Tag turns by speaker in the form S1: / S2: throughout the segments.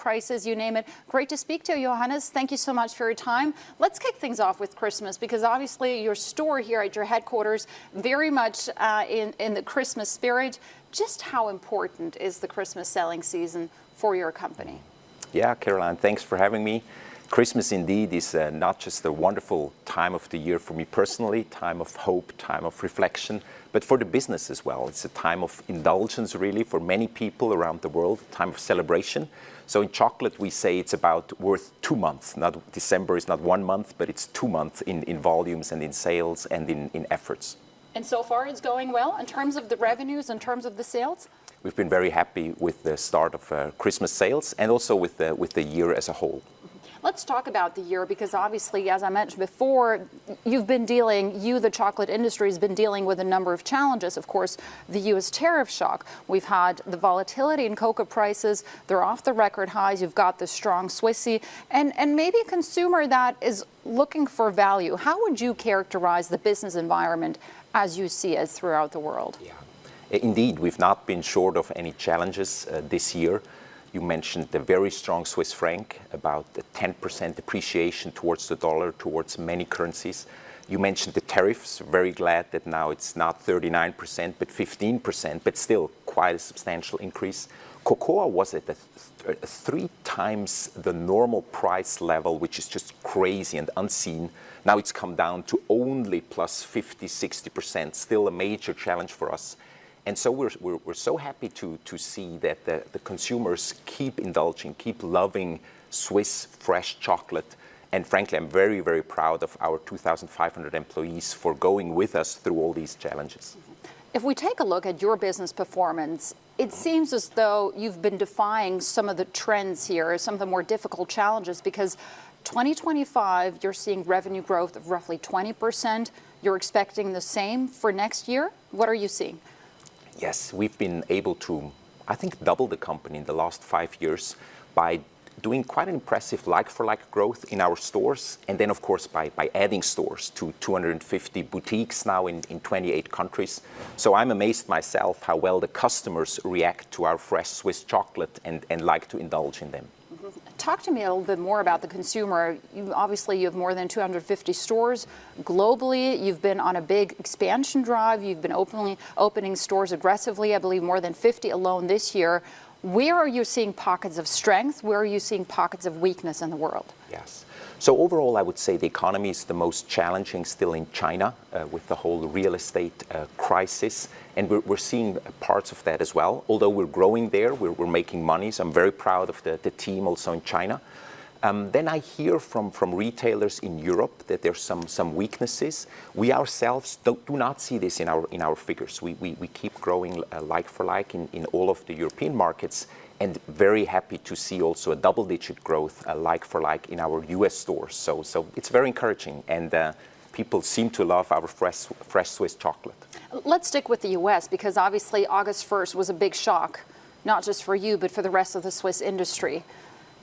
S1: prices, you name it. Great to speak to you, Johannes. Thank you so much for your time. Let's kick things off with Christmas, because obviously your store here at your headquarters very much in the Christmas spirit. Just how important is the Christmas selling season for your company?
S2: Yeah, Carolin, thanks for having me. Christmas indeed is not just a wonderful time of the year for me personally, time of hope, time of reflection, but for the business as well. It's a time of indulgence really for many people around the world, time of celebration. So in chocolate we say it's about worth 2 months. Not December is not 1 month, but it's 2 months in volumes and in sales and in efforts.
S1: And so far it's going well in terms of the revenues, in terms of the sales?
S2: We've been very happy with the start of Christmas sales and also with the year as a whole.
S1: Let's talk about the year, because obviously, as I mentioned before, the chocolate industry has been dealing with a number of challenges. Of course, the U.S. tariff shock. We've had the volatility in cocoa prices. They're off the record highs. You've got the strong Swissy and maybe a consumer that is looking for value. How would you characterize the business environment as you see it throughout the world?
S2: Yeah. Indeed, we've not been short of any challenges this year. You mentioned the very strong Swiss franc, about the 10% appreciation towards the dollar, towards many currencies. You mentioned the tariffs. Very glad that now it's not 39%, but 15%, but still quite a substantial increase. Cocoa was at 3 times the normal price level, which is just crazy and unseen. Now it's come down to only plus 50, 60%, still a major challenge for us. And so we're so happy to see that the consumers keep indulging, keep loving Swiss fresh chocolate. And frankly, I'm very, very proud of our 2,500 employees for going with us through all these challenges.
S1: If we take a look at your business performance, it seems as though you've been defying some of the trends here, some of the more difficult challenges, because 2025, you're seeing revenue growth of roughly 20%. You're expecting the same for next year. What are you seeing?
S2: Yes, we've been able to, I think, double the company in the last 5 years by doing quite an impressive like-for-like growth in our stores, and then, of course, by adding stores to 250 boutiques now in 28 countries. So I'm amazed myself how well the customers react to our fresh Swiss chocolate and like to indulge in them.
S1: Talk to me a little bit more about the consumer. You have more than 250 stores globally. You've been on a big expansion drive. You've been opening stores aggressively, I believe more than 50 alone this year. Where are you seeing pockets of strength? Where are you seeing pockets of weakness in the world?
S2: Yes. So overall, I would say the economy is the most challenging still in China with the whole real estate crisis. And we're seeing parts of that as well. Although we're growing there, we're making money. So I'm very proud of the team also in China. Then I hear from retailers in Europe that there's some weaknesses. We ourselves do not see this in our figures. We keep growing like for like in all of the European markets, and very happy to see also a double-digit growth like for like in our US stores. So it's very encouraging, and people seem to love our fresh Swiss chocolate.
S1: Let's stick with the US, because obviously August 1st was a big shock, not just for you, but for the rest of the Swiss industry.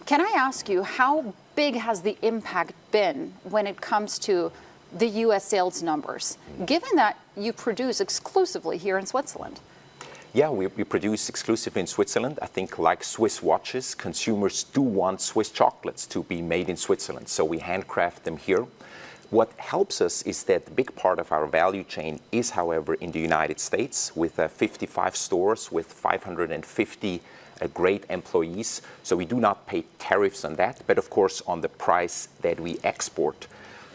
S1: Can I ask you, how big has the impact been when it comes to the US sales numbers, given that you produce exclusively here in Switzerland?
S2: Yeah, we produce exclusively in Switzerland. I think like Swiss watches, consumers do want Swiss chocolates to be made in Switzerland, so we handcraft them here. What helps us is that a big part of our value chain is, however, in the United States, with 55 stores, with 550 great employees. So we do not pay tariffs on that, but of course on the price that we export.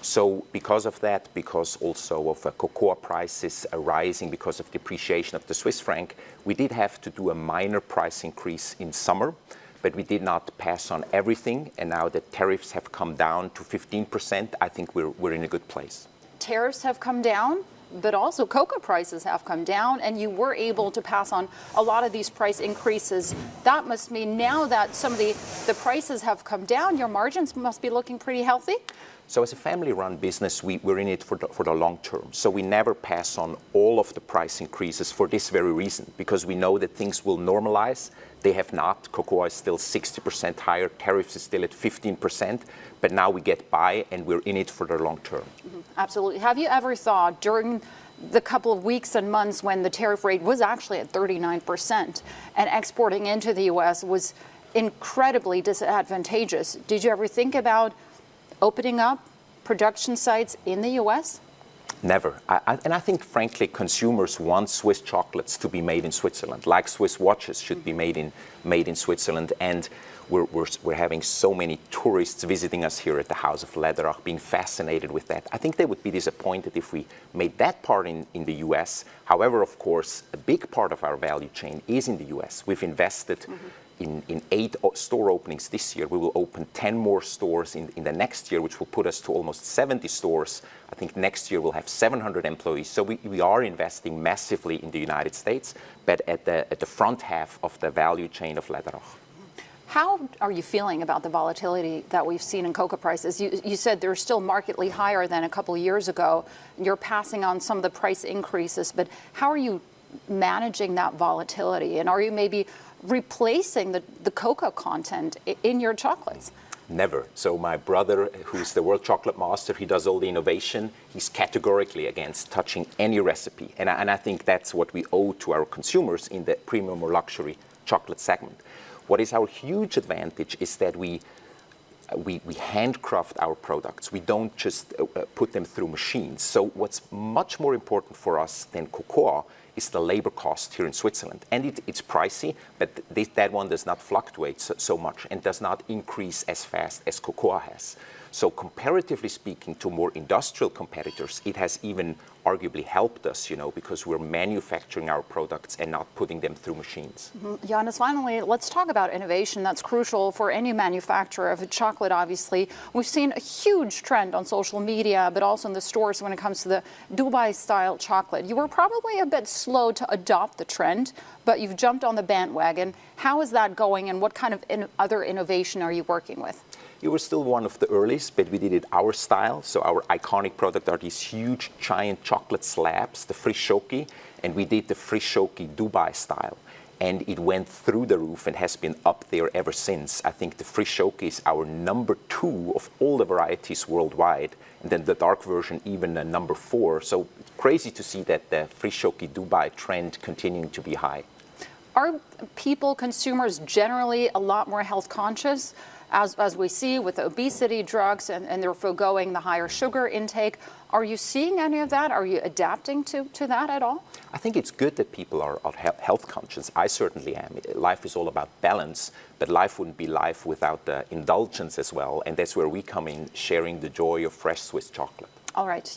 S2: So because of that, because also of cocoa prices rising because of depreciation of the Swiss franc, we did have to do a minor price increase in summer, but we did not pass on everything. And now that tariffs have come down to 15%, I think we're in a good place.
S1: Tariffs have come down, but also cocoa prices have come down, and you were able to pass on a lot of these price increases. That must mean now that some of the prices have come down, your margins must be looking pretty healthy?
S2: So as a family-run business, we're in it for the long term. So we never pass on all of the price increases for this very reason, because we know that things will normalize. They have not. Cocoa is still 60% higher. Tariffs is still at 15%. But now we get by, and we're in it for the long term.
S1: Mm-hmm. Absolutely. Have you ever thought during the couple of weeks and months when the tariff rate was actually at 39% and exporting into the U.S. was incredibly disadvantageous. Did you ever think about opening up production sites in the U.S.?
S2: Never. And I think, frankly, consumers want Swiss chocolates to be made in Switzerland, like Swiss watches should be made in Switzerland. And we're having so many tourists visiting us here at the House of Läderach, being fascinated with that. I think they would be disappointed if we made that part in the US. However, of course, a big part of our value chain is in the US. We've invested in 8 store openings this year. We will open 10 more stores in the next year, which will put us to almost 70 stores. I think next year we'll have 700 employees. So we are investing massively in the United States, but at the front half of the value chain of Läderach.
S1: How are you feeling about the volatility that we've seen in cocoa prices? You said they're still markedly higher than a couple of years ago. You're passing on some of the price increases, but how are you managing that volatility? And are you maybe replacing the cocoa content in your chocolates?
S2: Never. So my brother, who's the world chocolate master, he does all the innovation. He's categorically against touching any recipe. And I think that's what we owe to our consumers in the premium or luxury chocolate segment. What is our huge advantage is that we handcraft our products. We don't just put them through machines. So what's much more important for us than cocoa is the labor cost here in Switzerland. And it's pricey, but that one does not fluctuate so much and does not increase as fast as cocoa has. So comparatively speaking to more industrial competitors, it has even arguably helped us, because we're manufacturing our products and not putting them through machines.
S1: Johannes, finally, let's talk about innovation. That's crucial for any manufacturer of chocolate, obviously. We've seen a huge trend on social media, but also in the stores when it comes to the Dubai-style chocolate. You were probably a bit slow to adopt the trend, but you've jumped on the bandwagon. How is that going, and what kind of other innovation are you working with?
S2: You were still one of the earliest, but we did it our style. So our iconic product are these huge, giant chocolate slabs, the Frischoki, and we did the Frischoki Dubai style. And it went through the roof and has been up there ever since. I think the Frischoki is our #2 of all the varieties worldwide, and then the dark version even a #4. So crazy to see that the Frischoki Dubai trend continuing to be high.
S1: Are people, consumers, generally a lot more health conscious? As we see with obesity drugs, and they're foregoing the higher sugar intake. Are you seeing any of that? Are you adapting to that at all?
S2: I think it's good that people are health conscious. I certainly am. Life is all about balance, but life wouldn't be life without the indulgence as well. And that's where we come in, sharing the joy of fresh Swiss chocolate.
S1: All right.